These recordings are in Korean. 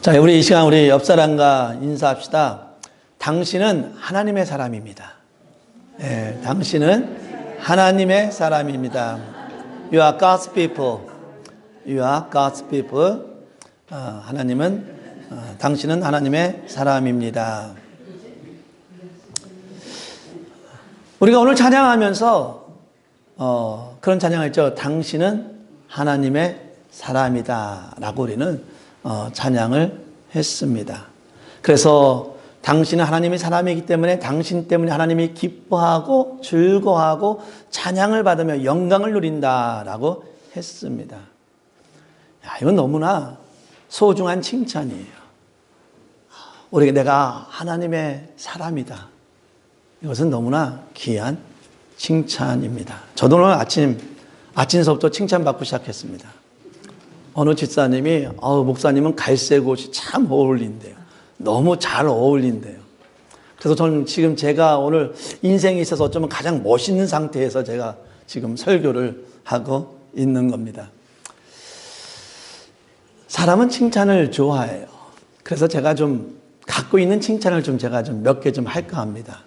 자, 우리 이 시간 우리 옆 사람과 인사합시다. 당신은 하나님의 사람입니다. 예, 당신은 하나님의 사람입니다. You are God's people. You are God's people. 당신은 하나님의 사람입니다. 우리가 오늘 찬양하면서 그런 찬양을 했죠. 당신은 하나님의 사람이다 라고 우리는 찬양을 했습니다. 그래서 당신은 하나님의 사람이기 때문에 당신 때문에 하나님이 기뻐하고 즐거워하고 찬양을 받으며 영광을 누린다라고 했습니다. 야, 이건 너무나 소중한 칭찬이에요. 우리가 내가 하나님의 사람이다. 이것은 너무나 귀한 칭찬입니다. 저도 오늘 아침서부터 칭찬받고 시작했습니다. 어느 집사님이 목사님은 갈색 옷이 참 어울린대요. 너무 잘 어울린대요. 그래서 저는 지금 제가 오늘 인생에 있어서 어쩌면 가장 멋있는 상태에서 제가 지금 설교를 하고 있는 겁니다. 사람은 칭찬을 좋아해요. 그래서 제가 좀 갖고 있는 칭찬을 제가 몇 개 할까 합니다.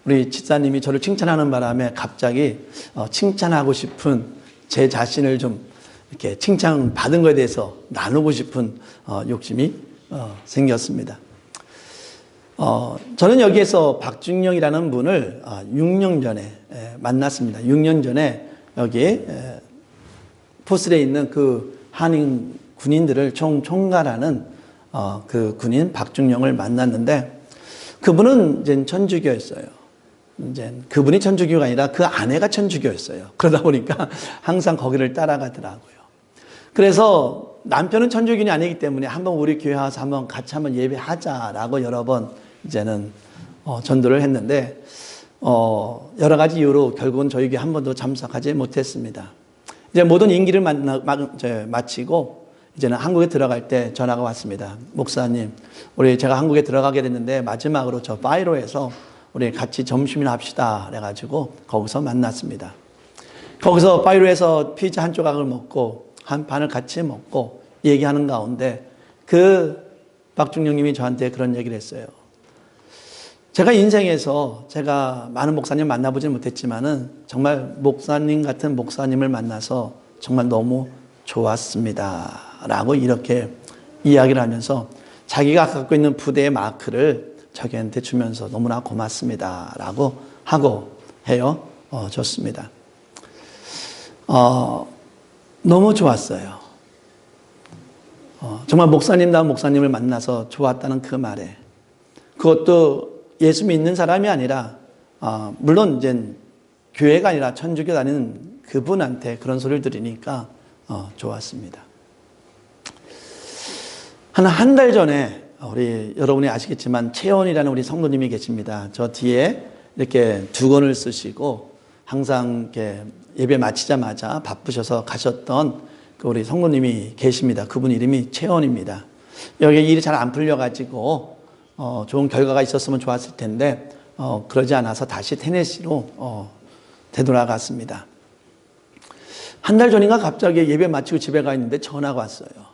우리 집사님이 저를 칭찬하는 바람에 갑자기 칭찬하고 싶은 제 자신을 이렇게 칭찬받은 것에 대해서 나누고 싶은 욕심이 생겼습니다. 저는 여기에서 박중영이라는 분을 6년 전에 만났습니다. 6년 전에 여기 포스레에 있는 그 한인 군인들을 총괄하는 그 군인 박중영을 만났는데 그분은 이제 천주교였어요. 이제 그분이 천주교가 아니라 그 아내가 천주교였어요. 그러다 보니까 항상 거기를 따라가더라고요. 그래서 남편은 천주교인이 아니기 때문에 한번 우리 교회 와서 같이 예배하자라고 여러 번 이제는 전도를 했는데 여러 가지 이유로 결국은 저희 교회 한 번도 참석하지 못했습니다. 이제 모든 임기를 마치고 이제는 한국에 들어갈 때 전화가 왔습니다. 목사님, 제가 한국에 들어가게 됐는데 마지막으로 저 파이로에서 우리 같이 점심이나 합시다. 그래가지고 거기서 만났습니다. 거기서 파이로에서 피자 한 조각을 먹고 한 반을 같이 먹고 얘기하는 가운데 그 박중영님이 저한테 그런 얘기를 했어요. 제가 인생에서 제가 많은 목사님 만나보지 못했지만은 정말 목사님 같은 목사님을 만나서 정말 너무 좋았습니다. 라고 이렇게 이야기를 하면서 자기가 갖고 있는 부대의 마크를 저희한테 주면서 너무나 고맙습니다. 라고 하고 헤어졌습니다. 너무 좋았어요. 정말 목사님다운 목사님을 만나서 좋았다는 그 말에 그것도 예수 믿는 사람이 아니라 물론 이제 교회가 아니라 천주교 다니는 그분한테 그런 소리를 들으니까 좋았습니다. 한 달 전에 여러분이 아시겠지만 채원이라는 우리 성도님이 계십니다. 저 뒤에 이렇게 두건을 쓰시고 항상 이렇게 예배 마치자마자 바쁘셔서 가셨던 그 우리 성도님이 계십니다. 그분 이름이 채원입니다. 여기 일이 잘 안 풀려가지고 좋은 결과가 있었으면 좋았을 텐데 그러지 않아서 다시 테네시로 되돌아갔습니다. 한 달 전인가 갑자기 예배 마치고 집에 가 있는데 전화가 왔어요.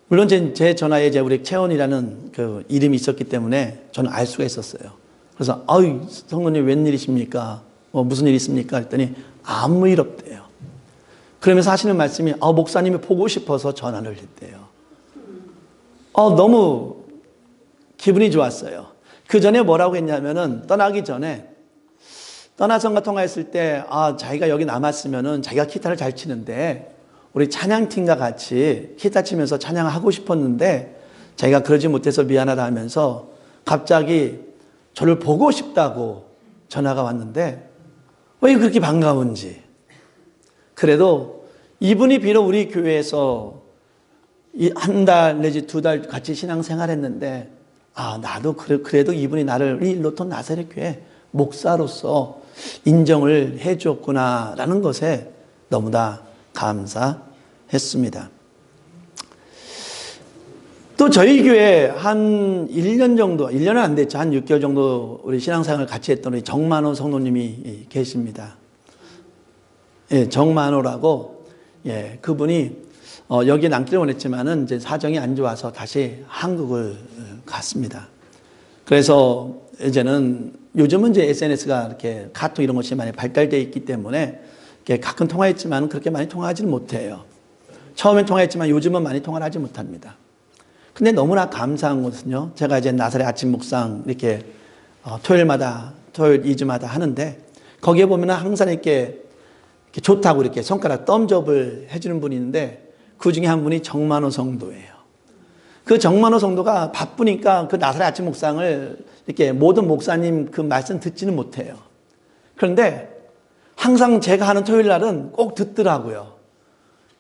물론 제 전화에 우리 채원이라는 그 이름이 있었기 때문에 저는 알 수가 있었어요. 그래서 성도님 웬일이십니까? 무슨 일 있습니까? 했더니 아무 일 없대요. 그러면서 하시는 말씀이 목사님이 보고 싶어서 전화를 했대요. 너무 기분이 좋았어요. 그 전에 뭐라고 했냐면은 떠나기 전에 떠나선과 통화했을 때 자기가 여기 남았으면은 자기가 기타를 잘 치는데 우리 찬양팀과 같이 기타 치면서 찬양하고 싶었는데 자기가 그러지 못해서 미안하다 하면서 갑자기 저를 보고 싶다고 전화가 왔는데 왜 그렇게 반가운지. 그래도 이분이 비록 우리 교회에서 한 달 내지 2달 같이 신앙생활했는데 나도 그래도 이분이 나를 이 일로톤 나사렛 교회 목사로서 인정을 해 주었구나라는 것에 너무나 감사했습니다. 또 저희 교회 한 1년 정도, 1년은 안 됐죠. 한 6개월 정도 우리 신앙생활을 같이 했던 우리 정만호 성도님이 계십니다. 정만호라고, 그분이 여기에 남기를 원했지만은 이제 사정이 안 좋아서 다시 한국을 갔습니다. 그래서 이제는 요즘은 이제 SNS가 이렇게 카톡 이런 것이 많이 발달되어 있기 때문에 가끔 통화했지만 그렇게 많이 통화하지는 못해요. 처음엔 통화했지만 요즘은 많이 통화를 하지 못합니다. 근데 너무나 감사한 것은요, 제가 이제 나사렛 아침 묵상 이렇게 토요일 2주마다 하는데, 거기에 보면은 항상 이렇게 좋다고 이렇게 손가락 덤접을 해주는 분이 있는데, 그 중에 한 분이 정만호 성도예요. 그 정만호 성도가 바쁘니까 그 나사렛 아침 묵상을 이렇게 모든 목사님 그 말씀 듣지는 못해요. 그런데 항상 제가 하는 토요일 날은 꼭 듣더라고요.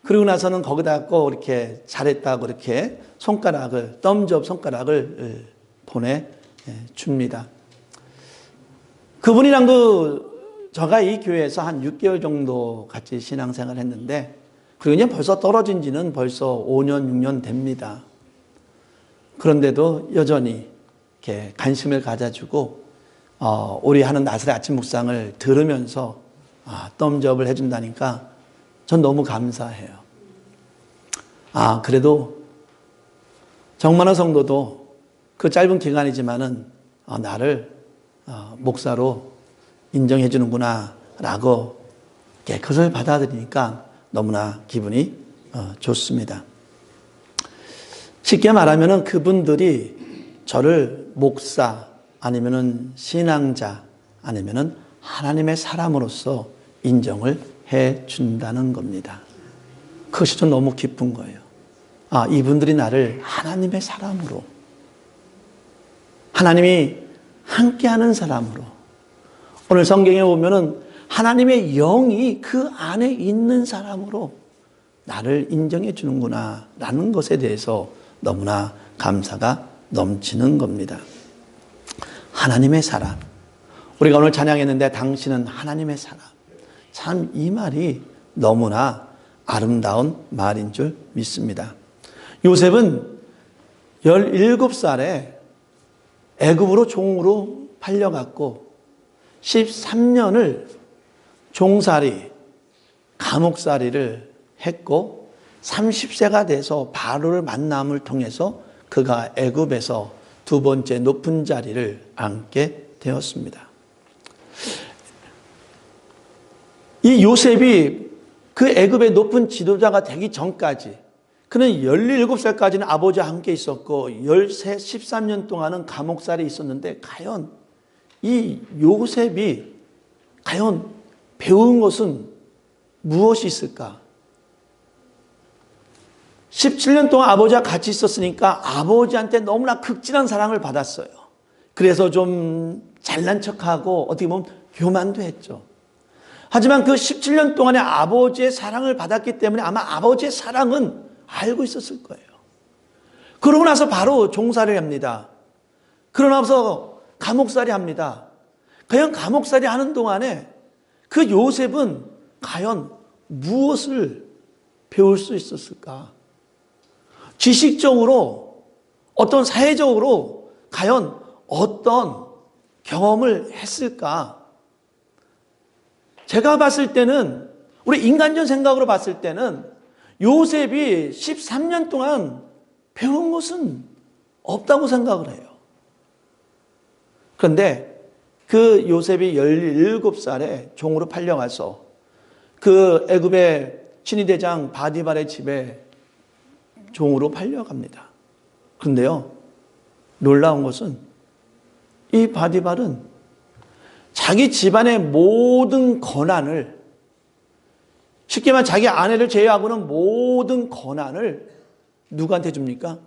그리고 나서는 거기다 꼭 이렇게 잘했다고 이렇게 덤접 손가락을 보내줍니다. 그분이랑도 제가 이 교회에서 한 6개월 정도 같이 신앙생활을 했는데, 그리고 이제 벌써 떨어진 지는 벌써 5년, 6년 됩니다. 그런데도 여전히 이렇게 관심을 가져주고, 우리 하는 나사렛 아침 묵상을 들으면서 덤접을 해준다니까 전 너무 감사해요. 그래도 정만호 성도도 그 짧은 기간이지만은 나를 목사로 인정해 주는구나 라고 그것을 받아들이니까 너무나 기분이 좋습니다. 쉽게 말하면은 그분들이 저를 목사 아니면은 신앙자 아니면은 하나님의 사람으로서 인정을 해 준다는 겁니다. 그것이 좀 너무 기쁜 거예요. 이분들이 나를 하나님의 사람으로, 하나님이 함께하는 사람으로, 오늘 성경에 보면은 하나님의 영이 그 안에 있는 사람으로 나를 인정해 주는구나 라는 것에 대해서 너무나 감사가 넘치는 겁니다. 하나님의 사람. 우리가 오늘 찬양했는데 당신은 하나님의 사람. 참 이 말이 너무나 아름다운 말인 줄 믿습니다. 요셉은 17살에 애굽으로 종으로 팔려갔고 13년을 종살이, 감옥살이를 했고 30세가 돼서 바로를 만남을 통해서 그가 애굽에서 두 번째 높은 자리를 앉게 되었습니다. 이 요셉이 그 애굽의 높은 지도자가 되기 전까지, 그는 17살까지는 아버지와 함께 있었고 13년 동안은 감옥살이에 있었는데, 과연 이 요셉이 과연 배운 것은 무엇이 있을까? 17년 동안 아버지와 같이 있었으니까 아버지한테 너무나 극진한 사랑을 받았어요. 그래서 좀 잘난 척하고 어떻게 보면 교만도 했죠. 하지만 그 17년 동안에 아버지의 사랑을 받았기 때문에 아마 아버지의 사랑은 알고 있었을 거예요. 그러고 나서 바로 종살이를 합니다. 그러고 나서 감옥살이 합니다. 과연 감옥살이 하는 동안에 그 요셉은 과연 무엇을 배울 수 있었을까? 지식적으로, 어떤 사회적으로 과연 어떤 경험을 했을까? 제가 봤을 때는, 우리 인간적 생각으로 봤을 때는 요셉이 13년 동안 배운 것은 없다고 생각을 해요. 그런데 그 요셉이 17살에 종으로 팔려가서 그 애굽의 친위대장 바디발의 집에 종으로 팔려갑니다. 그런데요, 놀라운 것은 이 바디발은 자기 집안의 모든 권한을, 쉽게 말하면 자기 아내를 제외하고는 모든 권한을 누구한테 줍니까?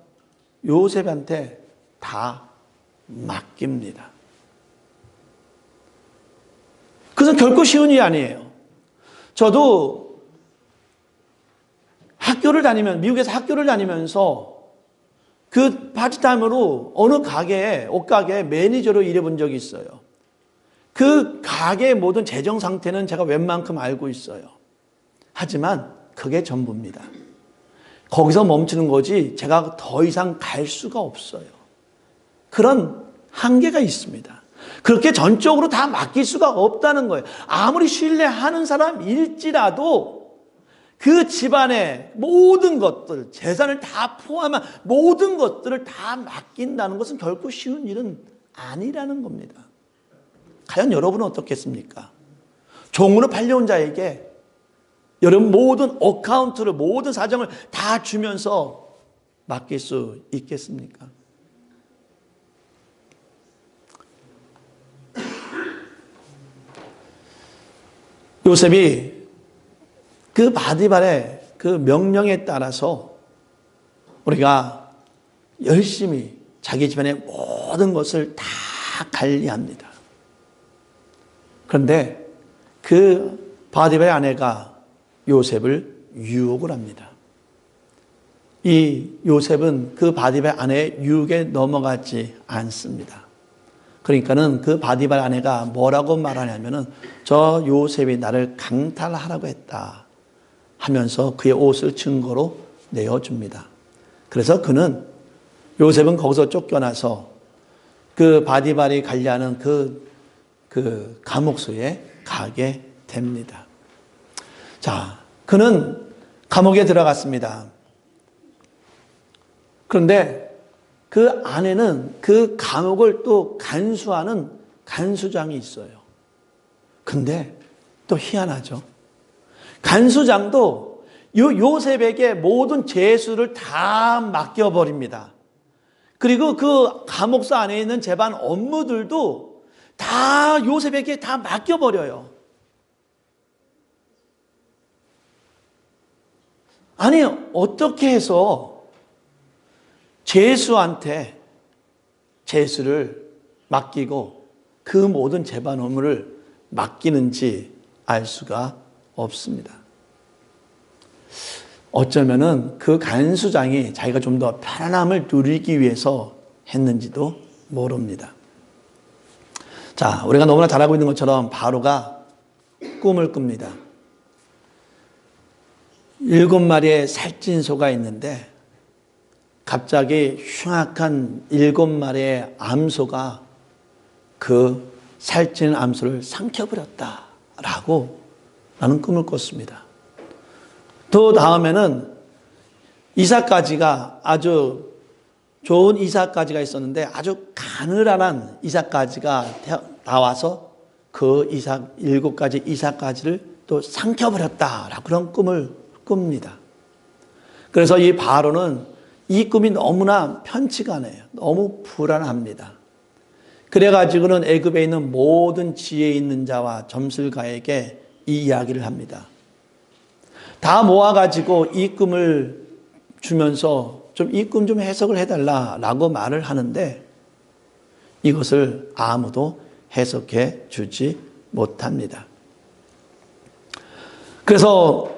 요셉한테 다 맡깁니다. 그것은 결코 쉬운 일이 아니에요. 저도 미국에서 학교를 다니면서 그 파트타임으로 어느 가게에, 옷가게에 매니저로 일해본 적이 있어요. 그 가게의 모든 재정 상태는 제가 웬만큼 알고 있어요. 하지만 그게 전부입니다. 거기서 멈추는 거지 제가 더 이상 갈 수가 없어요. 그런 한계가 있습니다. 그렇게 전적으로 다 맡길 수가 없다는 거예요. 아무리 신뢰하는 사람일지라도 그 집안의 모든 것들, 재산을 다 포함한 모든 것들을 다 맡긴다는 것은 결코 쉬운 일은 아니라는 겁니다. 과연 여러분은 어떻겠습니까? 종으로 팔려온 자에게 여러분 모든 어카운트를, 모든 사정을 다 주면서 맡길 수 있겠습니까? 요셉이 그 바디발의 그 명령에 따라서 우리가 열심히 자기 집안의 모든 것을 다 관리합니다. 그런데 그 바디발의 아내가 요셉을 유혹을 합니다. 이 요셉은 그 바디발 아내의 유혹에 넘어가지 않습니다. 그러니까는 그 바디발 아내가 뭐라고 말하냐면은 저 요셉이 나를 강탈하라고 했다 하면서 그의 옷을 증거로 내어줍니다. 그래서 그는 요셉은 거기서 쫓겨나서 그 바디발이 관리하는 그 감옥소에 가게 됩니다. 자, 그는 감옥에 들어갔습니다. 그런데 그 안에는 그 감옥을 또 간수하는 간수장이 있어요. 근데 또 희한하죠. 간수장도 요셉에게 모든 죄수를 다 맡겨버립니다. 그리고 그 감옥소 안에 있는 재반 업무들도 다 요셉에게 다 맡겨버려요. 아니, 어떻게 해서 죄수한테 죄수를 맡기고 그 모든 재반 업무를 맡기는지 알 수가 없습니다. 어쩌면은 그 간수장이 자기가 좀 더 편안함을 누리기 위해서 했는지도 모릅니다. 자, 우리가 너무나 잘 알고 있는 것처럼 바로가 꿈을 꿉니다. 7마리의 살찐소가 있는데 갑자기 흉악한 7마리의 암소가 그 살찐 암소를 삼켜버렸다라고 라는 꿈을 꿨습니다. 또 다음에는 이삭가지가 아주 좋은 이삭가지가 있었는데 아주 가늘한 이삭가지가 나와서 그 7가지 이삭가지를 또 삼켜버렸다라고 그런 꿈을 꿉니다. 그래서 이 바로는 이 꿈이 너무나 편치가 않아요. 너무 불안합니다. 그래가지고는 애굽에 있는 모든 지혜 있는 자와 점술가에게 이 이야기를 합니다. 다 모아가지고 이 꿈을 주면서 좀 이 꿈 좀 해석을 해달라라고 말을 하는데 이것을 아무도 해석해 주지 못합니다. 그래서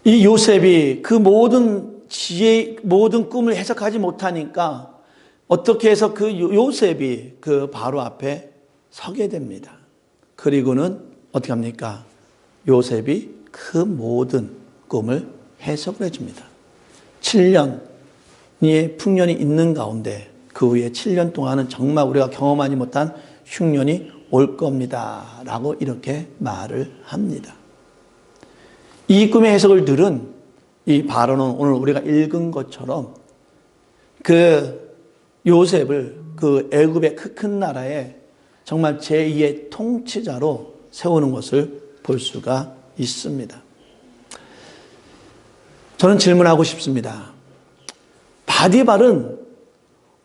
이 요셉이 그 모든 꿈을 해석하지 못하니까 어떻게 해서 그 요셉이 그 바로 앞에 서게 됩니다. 그리고는 어떻게 합니까? 요셉이 그 모든 꿈을 해석을 해줍니다. 7년의 풍년이 있는 가운데 그 후에 7년 동안은 정말 우리가 경험하지 못한 흉년이 올 겁니다. 라고 이렇게 말을 합니다. 이 꿈의 해석을 들은 이 바로는 오늘 우리가 읽은 것처럼 그 요셉을 그 애굽의 큰 나라에 정말 제2의 통치자로 세우는 것을 볼 수가 있습니다. 저는 질문하고 싶습니다. 바디발은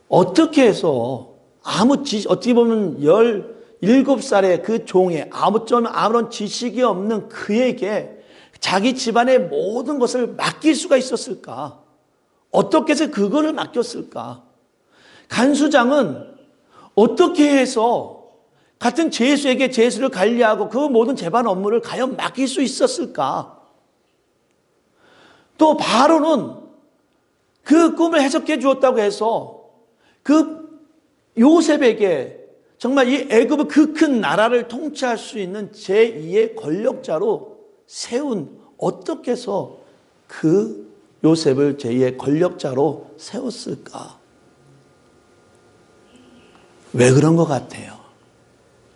어떻게 해서 어떻게 보면 17살의 그 종에 아무런 지식이 없는 그에게 자기 집안의 모든 것을 맡길 수가 있었을까? 어떻게 해서 그거를 맡겼을까? 간수장은 어떻게 해서 같은 죄수에게 죄수를 관리하고 그 모든 재반 업무를 과연 맡길 수 있었을까? 또 바로는 그 꿈을 해석해 주었다고 해서 그 요셉에게 정말 이 애굽의 그 큰 나라를 통치할 수 있는 제2의 권력자로 세운 어떻게 해서 그 요셉을 제2의 권력자로 세웠을까? 왜 그런 것 같아요?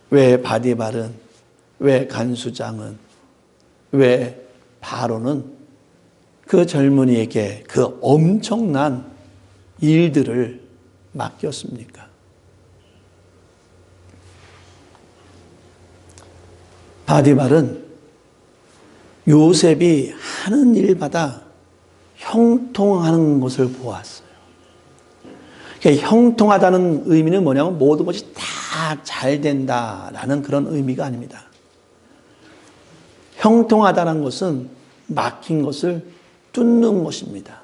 왜 바디발은, 왜 간수장은, 왜 바로는 그 젊은이에게 그 엄청난 일들을 맡겼습니까? 바디발은 요셉이 하는 일마다 형통하는 것을 보았어요. 그러니까 형통하다는 의미는 뭐냐면 모든 것이 다 잘 된다라는 그런 의미가 아닙니다. 형통하다는 것은 막힌 것을 뚫는 것입니다.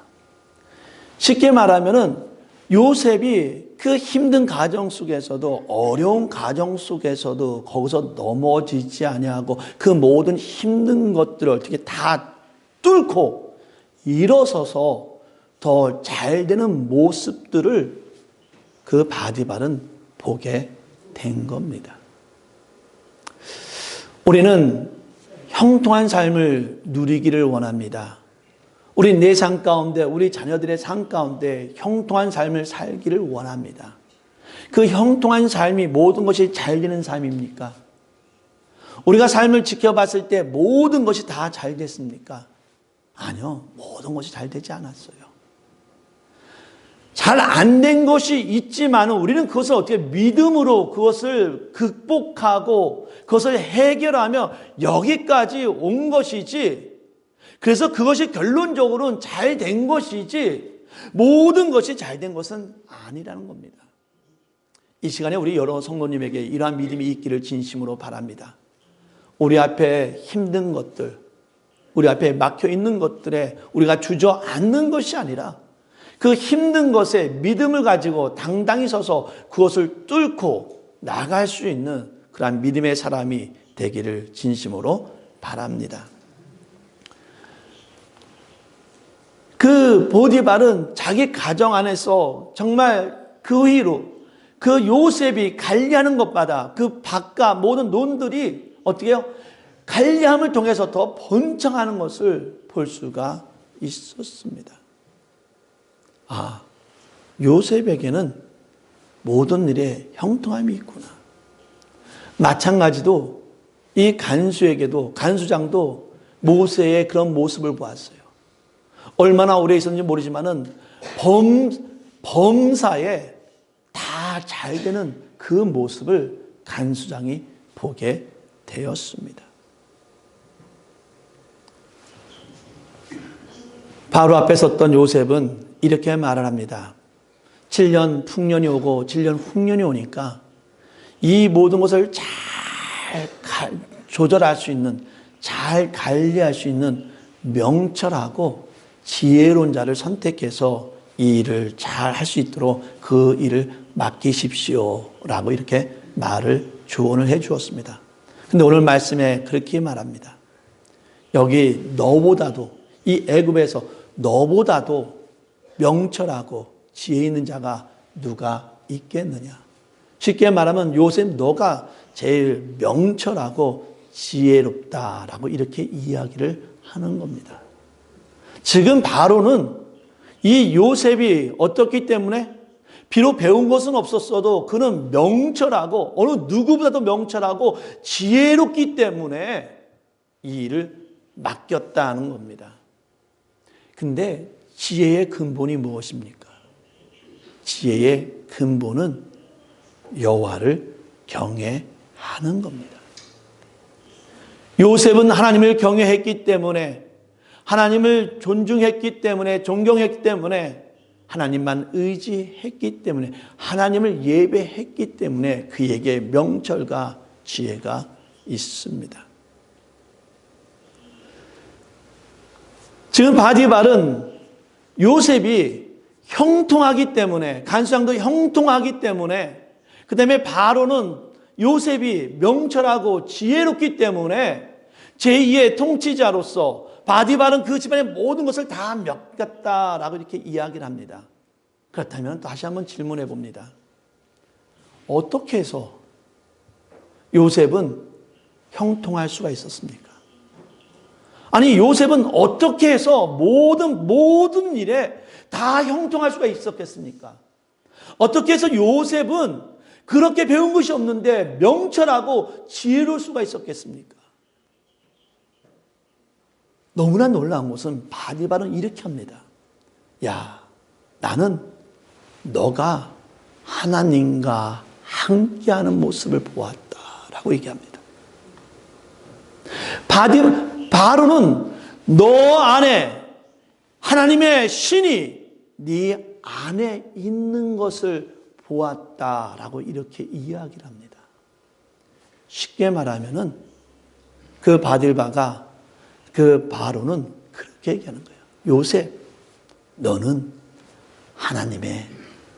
쉽게 말하면은 요셉이 그 힘든 가정 속에서도 어려운 가정 속에서도 거기서 넘어지지 아니하고 그 모든 힘든 것들을 어떻게 다 뚫고 일어서서 더 잘 되는 모습들을 그 바디발은 보게 된 겁니다. 우리는 형통한 삶을 누리기를 원합니다. 우리 내 삶 가운데, 우리 자녀들의 삶 가운데 형통한 삶을 살기를 원합니다. 그 형통한 삶이 모든 것이 잘 되는 삶입니까? 우리가 삶을 지켜봤을 때 모든 것이 다 잘 됐습니까? 아니요. 모든 것이 잘 되지 않았어요. 잘 안 된 것이 있지만 우리는 그것을 어떻게 믿음으로 그것을 극복하고 그것을 해결하며 여기까지 온 것이지, 그래서 그것이 결론적으로는 잘 된 것이지 모든 것이 잘 된 것은 아니라는 겁니다. 이 시간에 우리 여러 성도님에게 이러한 믿음이 있기를 진심으로 바랍니다. 우리 앞에 힘든 것들, 우리 앞에 막혀 있는 것들에 우리가 주저앉는 것이 아니라 그 힘든 것에 믿음을 가지고 당당히 서서 그것을 뚫고 나갈 수 있는 그러한 믿음의 사람이 되기를 진심으로 바랍니다. 그 보디발은 자기 가정 안에서 정말 그 위로 그 요셉이 관리하는 것마다 그 밭과 모든 논들이 어떻게 해요? 관리함을 통해서 더 번창하는 것을 볼 수가 있었습니다. 아, 요셉에게는 모든 일에 형통함이 있구나. 마찬가지로 이 간수에게도, 간수장도 모세의 그런 모습을 보았어요. 얼마나 오래 있었는지 모르지만은 범사에 다 잘 되는 그 모습을 간수장이 보게 되었습니다. 바로 앞에 섰던 요셉은 이렇게 말을 합니다. 7년 풍년이 오고 7년 흉년이 오니까 이 모든 것을 잘 조절할 수 있는, 잘 관리할 수 있는 명철하고 지혜로운 자를 선택해서 이 일을 잘 할 수 있도록 그 일을 맡기십시오 라고 이렇게 말을 조언을 해 주었습니다. 근데 오늘 말씀에 그렇게 말합니다. 여기 너보다도, 이 애굽에서 너보다도 명철하고 지혜 있는 자가 누가 있겠느냐. 쉽게 말하면 요셉 너가 제일 명철하고 지혜롭다라고 이렇게 이야기를 하는 겁니다. 지금 바로는 이 요셉이 어떻기 때문에 비록 배운 것은 없었어도 그는 명철하고 어느 누구보다도 명철하고 지혜롭기 때문에 이 일을 맡겼다는 겁니다. 근데 지혜의 근본이 무엇입니까? 지혜의 근본은 여호와를 경외하는 겁니다. 요셉은 하나님을 경외했기 때문에, 하나님을 존중했기 때문에, 존경했기 때문에, 하나님만 의지했기 때문에, 하나님을 예배했기 때문에 그에게 명철과 지혜가 있습니다. 지금 바디발은 요셉이 형통하기 때문에, 간수장도 형통하기 때문에, 그 다음에 바로는 요셉이 명철하고 지혜롭기 때문에 제2의 통치자로서 바디발은 그 집안의 모든 것을 다 맡겼다라고 이렇게 이야기를 합니다. 그렇다면 다시 한번 질문해 봅니다. 어떻게 해서 요셉은 형통할 수가 있었습니까? 아니, 요셉은 어떻게 해서 모든 일에 다 형통할 수가 있었겠습니까? 어떻게 해서 요셉은 그렇게 배운 것이 없는데 명철하고 지혜로울 수가 있었겠습니까? 너무나 놀라운 것은 바디바는 이렇게 합니다. 야, 나는 너가 하나님과 함께하는 모습을 보았다라고 얘기합니다. 바로는 너 안에 하나님의 신이 네 안에 있는 것을 보았다라고 이렇게 이야기를 합니다. 쉽게 말하면은 그 바딜바가 그 바로는 그렇게 얘기하는 거예요. 요셉, 너는 하나님의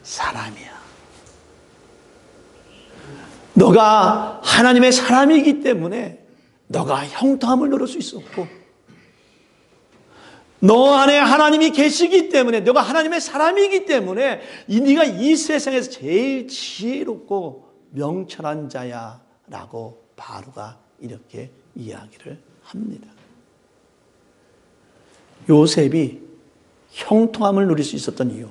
사람이야. 너가 하나님의 사람이기 때문에 너가 형통함을 누릴 수 있었고, 너 안에 하나님이 계시기 때문에, 너가 하나님의 사람이기 때문에 네가 이 세상에서 제일 지혜롭고 명철한 자야 라고 바로가 이렇게 이야기를 합니다. 요셉이 형통함을 누릴 수 있었던 이유,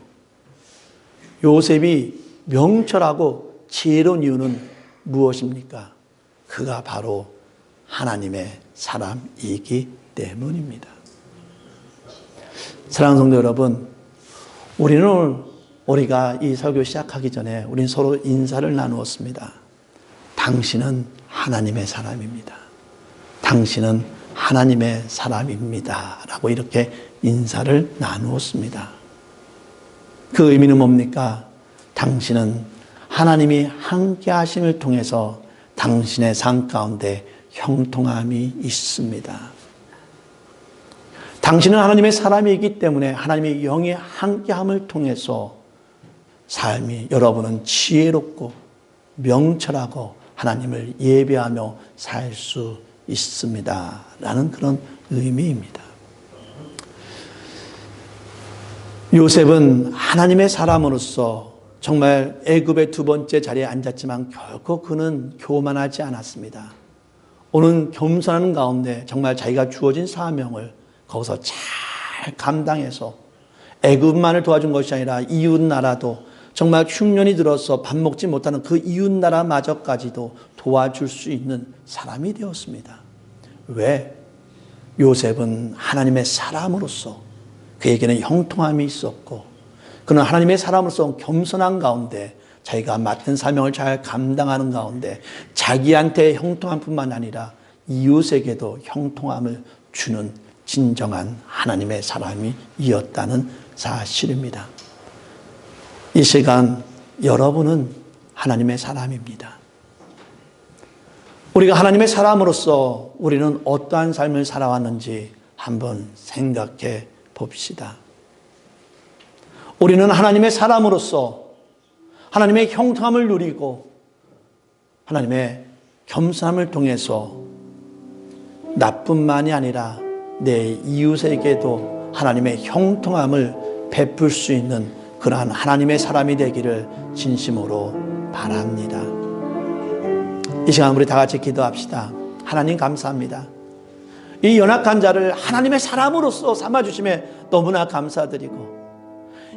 요셉이 명철하고 지혜로운 이유는 무엇입니까? 그가 바로 하나님의 사람이기 때문입니다. 사랑하는 성도 여러분, 우리가 이 설교 시작하기 전에 우린 서로 인사를 나누었습니다. 당신은 하나님의 사람입니다. 당신은 하나님의 사람입니다. 라고 이렇게 인사를 나누었습니다. 그 의미는 뭡니까? 당신은 하나님이 함께 하심을 통해서 당신의 삶 가운데 형통함이 있습니다. 당신은 하나님의 사람이기 때문에 하나님의 영의 함께함을 통해서 삶이, 여러분은 지혜롭고 명철하고 하나님을 예배하며 살 수 있습니다. 라는 그런 의미입니다. 요셉은 하나님의 사람으로서 정말 애굽의 두 번째 자리에 앉았지만 결코 그는 교만하지 않았습니다. 오는 겸손하는 가운데 정말 자기가 주어진 사명을 거기서 잘 감당해서 애굽만을 도와준 것이 아니라 이웃 나라도 정말 흉년이 들어서 밥 먹지 못하는 그 이웃 나라마저까지도 도와줄 수 있는 사람이 되었습니다. 왜? 요셉은 하나님의 사람으로서 그에게는 형통함이 있었고, 그는 하나님의 사람으로서 겸손한 가운데 자기가 맡은 사명을 잘 감당하는 가운데 자기한테 형통함뿐만 아니라 이웃에게도 형통함을 주는 진정한 하나님의 사람이었다는 사실입니다. 이 시간 여러분은 하나님의 사람입니다. 우리가 하나님의 사람으로서 우리는 어떠한 삶을 살아왔는지 한번 생각해 봅시다. 우리는 하나님의 사람으로서 하나님의 형통함을 누리고 하나님의 겸손함을 통해서 나뿐만이 아니라 내 이웃에게도 하나님의 형통함을 베풀 수 있는 그러한 하나님의 사람이 되기를 진심으로 바랍니다. 이 시간 우리 다 같이 기도합시다. 하나님 감사합니다. 이 연약한 자를 하나님의 사람으로서 삼아주심에 너무나 감사드리고,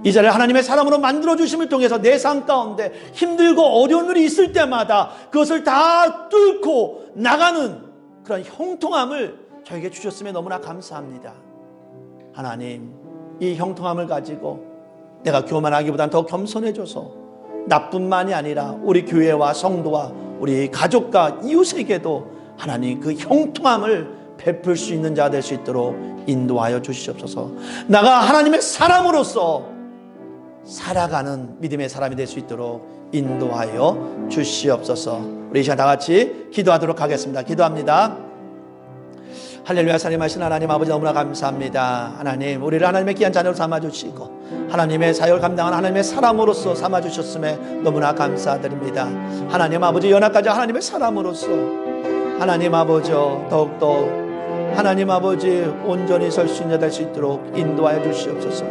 이 자를 하나님의 사람으로 만들어주심을 통해서 내 삶 가운데 힘들고 어려운 일이 있을 때마다 그것을 다 뚫고 나가는 그런 형통함을 저에게 주셨음에 너무나 감사합니다. 하나님, 이 형통함을 가지고 내가 교만하기보다는 더 겸손해져서 나뿐만이 아니라 우리 교회와 성도와 우리 가족과 이웃에게도 하나님 그 형통함을 베풀 수 있는 자 될 수 있도록 인도하여 주시옵소서. 나가 하나님의 사람으로서 살아가는 믿음의 사람이 될 수 있도록 인도하여 주시옵소서. 우리 이 시간 다 같이 기도하도록 하겠습니다. 기도합니다. 할렐루야. 살림하신 하나님 아버지 너무나 감사합니다. 하나님, 우리를 하나님의 귀한 자녀로 삼아주시고 하나님의 사역을 감당하는 하나님의 사람으로서 삼아주셨음에 너무나 감사드립니다. 하나님 아버지, 연약하지 하나님의 사람으로서 하나님 아버지 더욱더 하나님 아버지 온전히 설 수 있는 될 수 있도록 인도하여 주시옵소서.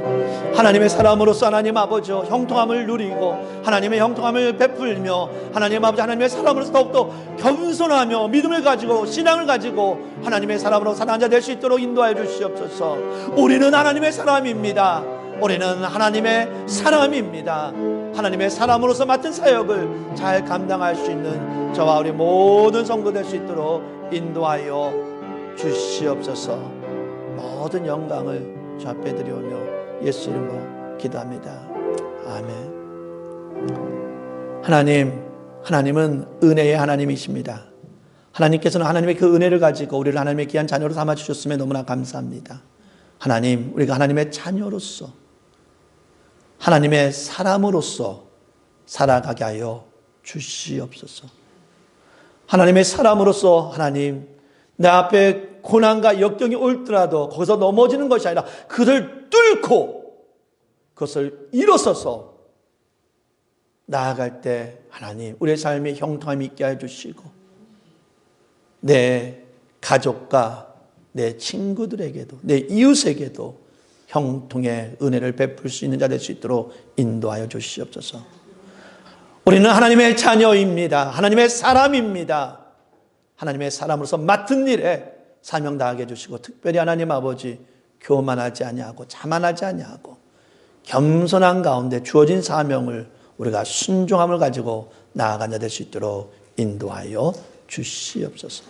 하나님의 사람으로서 하나님 아버지 형통함을 누리고 하나님의 형통함을 베풀며 하나님 아버지 하나님의 사람으로서 더욱더 겸손하며 믿음을 가지고 신앙을 가지고 하나님의 사람으로 살아가는 자 될 수 있도록 인도하여 주시옵소서. 우리는 하나님의 사람입니다. 우리는 하나님의 사람입니다. 하나님의 사람으로서 맡은 사역을 잘 감당할 수 있는 저와 우리 모든 성도 될 수 있도록 인도하여 주시옵소서. 모든 영광을 주 앞에 드려오며 예수 이름으로 기도합니다. 아멘. 하나님은 은혜의 하나님이십니다. 하나님께서는 하나님의 그 은혜를 가지고 우리를 하나님의 귀한 자녀로 삼아주셨음에 너무나 감사합니다. 하나님, 우리가 하나님의 자녀로서, 하나님의 사람으로서 살아가게 하여 주시옵소서. 하나님의 사람으로서 하나님, 내 앞에 고난과 역경이 올더라도 거기서 넘어지는 것이 아니라 그를 뚫고 그것을 일어서서 나아갈 때 하나님, 우리의 삶에 형통함이 있게 해주시고 내 가족과 내 친구들에게도, 내 이웃에게도 형통의 은혜를 베풀 수 있는 자 될 수 있도록 인도하여 주시옵소서. 우리는 하나님의 자녀입니다. 하나님의 사람입니다. 하나님의 사람으로서 맡은 일에 사명 다하게 해주시고, 특별히 하나님 아버지 교만하지 아니하고 자만하지 아니하고 겸손한 가운데 주어진 사명을 우리가 순종함을 가지고 나아가는 자 될 수 있도록 인도하여 주시옵소서.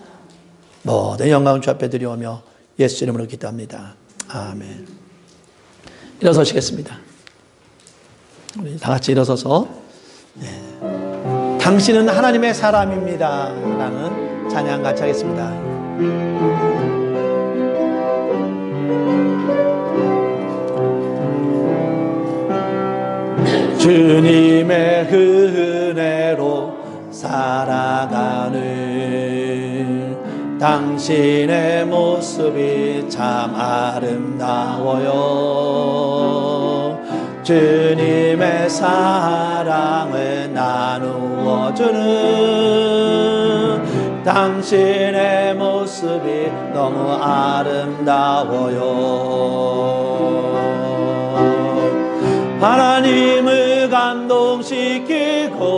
모든 영광을 주 앞에 드려오며 예수 이름으로 기도합니다. 아멘. 일어서시겠습니다. 우리 다 같이 일어서서 당신은 하나님의 사람입니다 라는 찬양 같이 하겠습니다. 주님의 은혜로 살아가는 당신의 모습이 참 아름다워요. 주님의 사랑을 나누어 주는 당신의 모습이 너무 아름다워요. 하나님을 감동시키고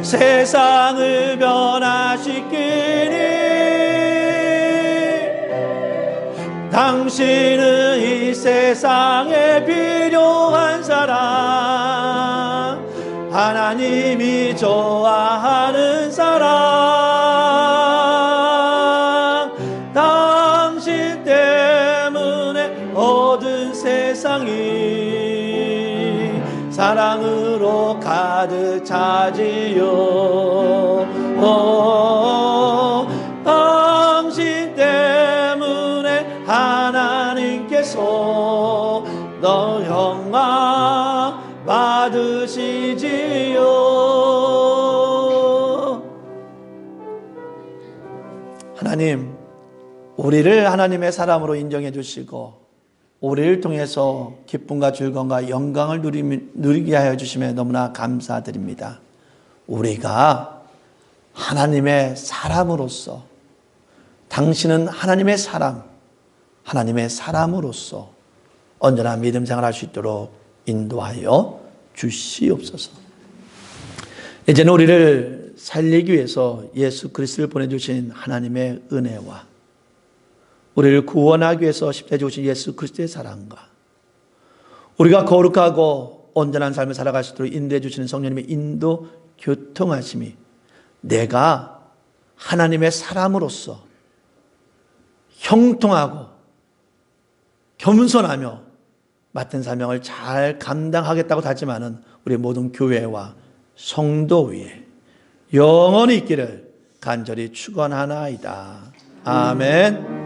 세상을 변화시키니 당신은 이 세상에 필요한 사람, 하나님이 좋아하는 사람, 당신 때문에 얻은 세상이 사랑으로 가득 차지요. 당신 때문에 하나님께서 너 영광 받으시지요. 하나님, 우리를 하나님의 사람으로 인정해 주시고 우리를 통해서 기쁨과 즐거움과 영광을 누리게 하여 주심에 너무나 감사드립니다. 우리가 하나님의 사람으로서, 당신은 하나님의 사람, 하나님의 사람으로서 언제나 믿음 생활할 수 있도록 인도하여 주시옵소서. 이제는 우리를 살리기 위해서 예수 그리스도를 보내주신 하나님의 은혜와 우리를 구원하기 위해서 십자가에 죽으신 예수 그리스도의 사랑과 우리가 거룩하고 온전한 삶을 살아갈 수 있도록 인도해 주시는 성령님의 인도 교통하심이 내가 하나님의 사람으로서 형통하고 겸손하며 맡은 사명을 잘 감당하겠다고 다짐하는 우리 모든 교회와 성도 위에 영원히 있기를 간절히 축원하나이다. 아멘.